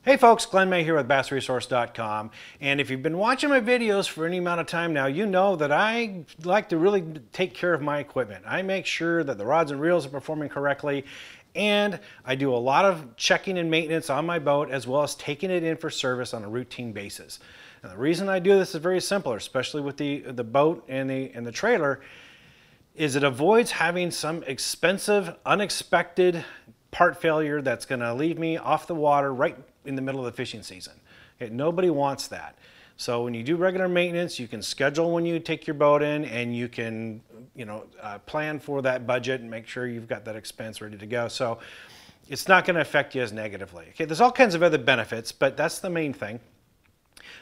Hey folks, Glenn May here with BassResource.com, and if you've been watching my videos for any amount of time now, you know that I like to really take care of my equipment. I make sure that the rods and reels are performing correctly, and I do a lot of checking and maintenance on my boat as well as taking it in for service on a routine basis. And the reason I do this is very simple, especially with the boat and the trailer, is it avoids having some expensive, unexpected part failure that's going to leave me off the water right in the middle of the fishing season. Okay, nobody wants that. So when you do regular maintenance, you can schedule when you take your boat in, and you can, plan for that budget and make sure you've got that expense ready to go. So it's not going to affect you as negatively. Okay, there's all kinds of other benefits, but that's the main thing.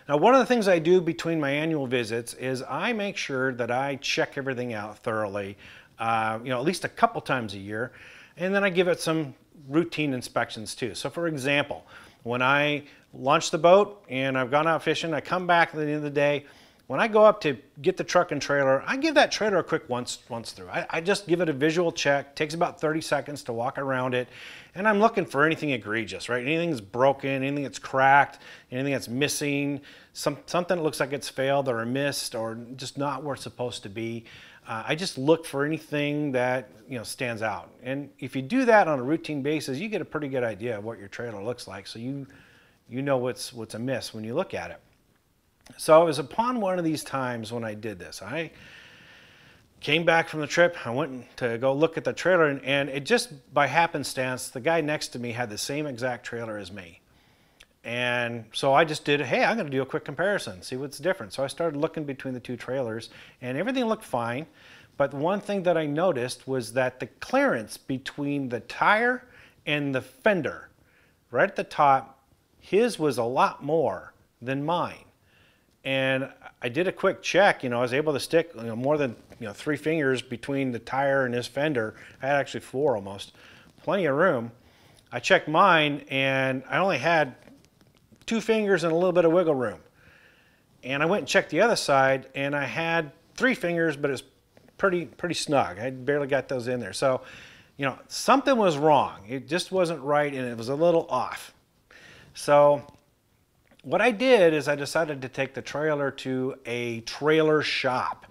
Now, one of the things I do between my annual visits is I make sure that I check everything out thoroughly, at least a couple times a year, and then I give it some routine inspections too. So for example, when I launch the boat and I've gone out fishing, I come back at the end of the day. When I go up to get the truck and trailer, I give that trailer a quick once through. I just give it a visual check. It takes about 30 seconds to walk around it. And I'm looking for anything egregious, right? Anything that's broken, anything that's cracked, anything that's missing, something that looks like it's failed or missed or just not where it's supposed to be. I just look for anything that stands out. And if you do that on a routine basis, you get a pretty good idea of what your trailer looks like. So you know what's amiss when you look at it. So it was upon one of these times when I did this. I came back from the trip. I went to go look at the trailer, and it just by happenstance, the guy next to me had the same exact trailer as me. And so I just did, hey, I'm going to do a quick comparison, see what's different. So I started looking between the two trailers, and everything looked fine. But one thing that I noticed was that the clearance between the tire and the fender, right at the top, his was a lot more than mine. And I did a quick check. I was able to stick more than 3 fingers between the tire and his fender. I had actually 4 almost, plenty of room. I checked mine, and I only had 2 fingers and a little bit of wiggle room. And I went and checked the other side, and I had 3 fingers, but it's pretty snug. I barely got those in there. So, something was wrong. It just wasn't right, and it was a little off. So what I did is I decided to take the trailer to a trailer shop,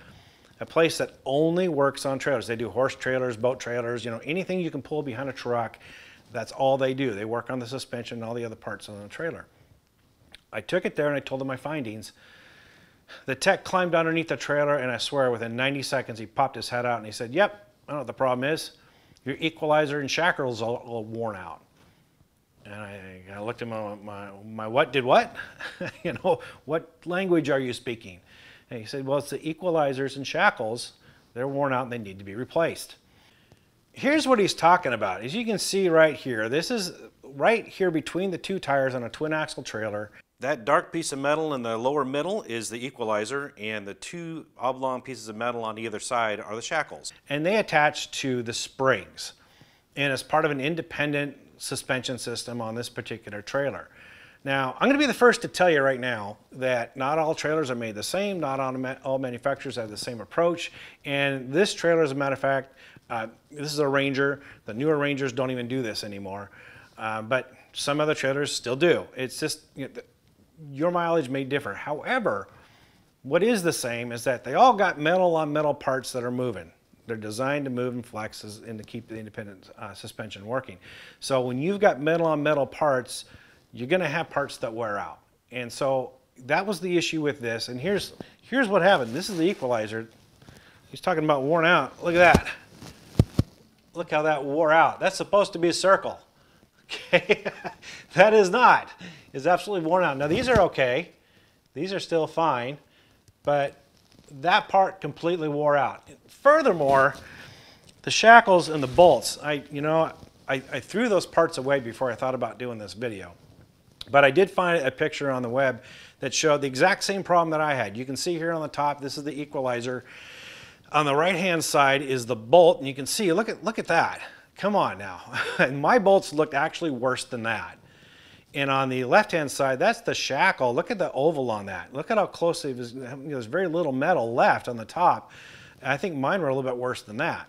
a place that only works on trailers. They do horse trailers, boat trailers, anything you can pull behind a truck. That's all they do. They work on the suspension and all the other parts on the trailer. I took it there and I told him my findings. The tech climbed underneath the trailer, and I swear within 90 seconds he popped his head out and he said, "Yep, I know what the problem is. Your equalizer and shackles are all worn out." And I looked at my what did what? What language are you speaking? And he said, well, it's the equalizers and shackles. They're worn out and they need to be replaced. Here's what he's talking about. As you can see right here, this is right here between the 2 tires on a twin axle trailer. That dark piece of metal in the lower middle is the equalizer, and the 2 oblong pieces of metal on either side are the shackles. And they attach to the springs, and as part of an independent suspension system on this particular trailer. Now, I'm going to be the first to tell you right now that not all trailers are made the same, not all manufacturers have the same approach, and this trailer, as a matter of fact, this is a Ranger. The newer Rangers don't even do this anymore, but some other trailers still do. It's just, your mileage may differ. However, what is the same is that they all got metal on metal parts that are moving. They're designed to move and flex and to keep the independent suspension working. So when you've got metal on metal parts, you're going to have parts that wear out. And so that was the issue with this. And here's what happened. This is the equalizer. He's talking about worn out. Look at that. Look how that wore out. That's supposed to be a circle. Okay, that is not. It's absolutely worn out. Now these are okay. These are still fine, but that part completely wore out. Furthermore, the shackles and the bolts, I threw those parts away before I thought about doing this video. But I did find a picture on the web that showed the exact same problem that I had. You can see here on the top, this is the equalizer. On the right-hand side is the bolt, and you can see, look at that. Come on now. And my bolts looked actually worse than that. And on the left-hand side, that's the shackle. Look at the oval on that. Look at how close it was. There's very little metal left on the top. I think mine were a little bit worse than that.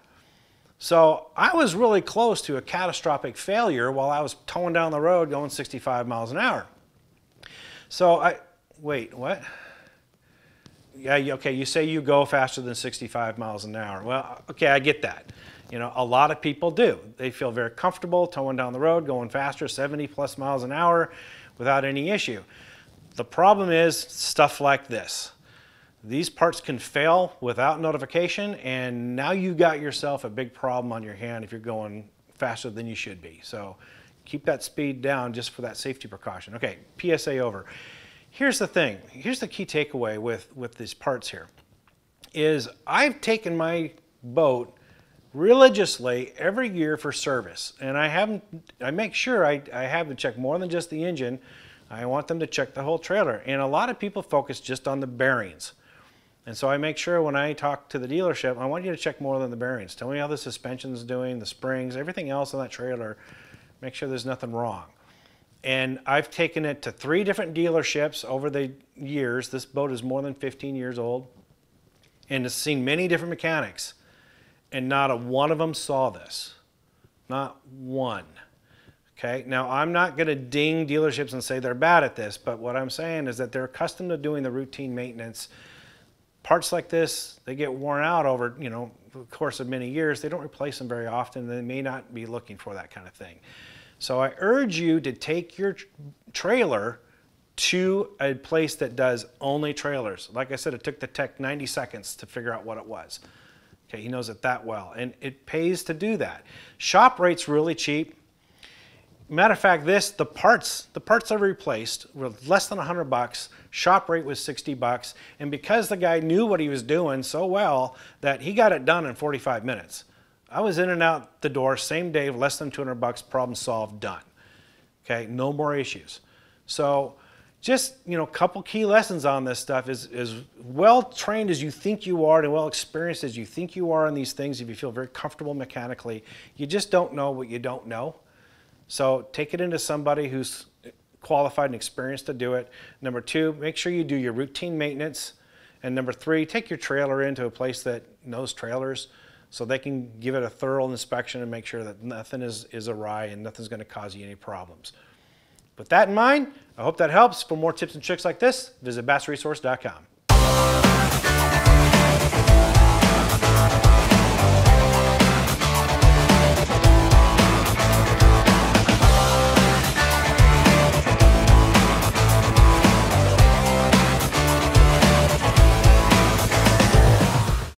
So I was really close to a catastrophic failure while I was towing down the road going 65 miles an hour. So wait, what? Yeah, okay, you say you go faster than 65 miles an hour. Well, okay, I get that. You know, a lot of people do. They feel very comfortable towing down the road, going faster, 70 plus miles an hour without any issue. The problem is stuff like this. These parts can fail without notification, and now you got yourself a big problem on your hand if you're going faster than you should be. So keep that speed down just for that safety precaution. Okay, PSA over. Here's the thing. Here's the key takeaway with these parts here, is I've taken my boat religiously every year for service, and I make sure I have them check more than just the engine. I want them to check the whole trailer, and a lot of people focus just on the bearings. And so I make sure when I talk to the dealership, I want you to check more than the bearings. Tell me how the suspension's doing, the springs, everything else on that trailer. Make sure there's nothing wrong. And I've taken it to 3 different dealerships over the years. This boat is more than 15 years old and has seen many different mechanics. And not a one of them saw this. Not one. Okay, now I'm not going to ding dealerships and say they're bad at this, but what I'm saying is that they're accustomed to doing the routine maintenance. Parts like this, they get worn out over, you know, the course of many years. They don't replace them very often. They may not be looking for that kind of thing. So I urge you to take your trailer to a place that does only trailers. Like I said, it took the tech 90 seconds to figure out what it was. Okay, he knows it that well, and it pays to do that. Shop rate's really cheap. Matter of fact, the parts I replaced were less than $100. Shop rate was $60, and because the guy knew what he was doing so well that he got it done in 45 minutes. I was in and out the door same day, less than $200, problem solved, done. Okay, no more issues. So just, you know, a couple key lessons on this stuff is well trained as you think you are and well experienced as you think you are in these things. If you feel very comfortable mechanically, you just don't know what you don't know. So take it into somebody who's qualified and experienced to do it. Number 2, make sure you do your routine maintenance. And number 3, take your trailer into a place that knows trailers so they can give it a thorough inspection and make sure that nothing is awry and nothing's going to cause you any problems. With that in mind, I hope that helps. For more tips and tricks like this, visit bassresource.com.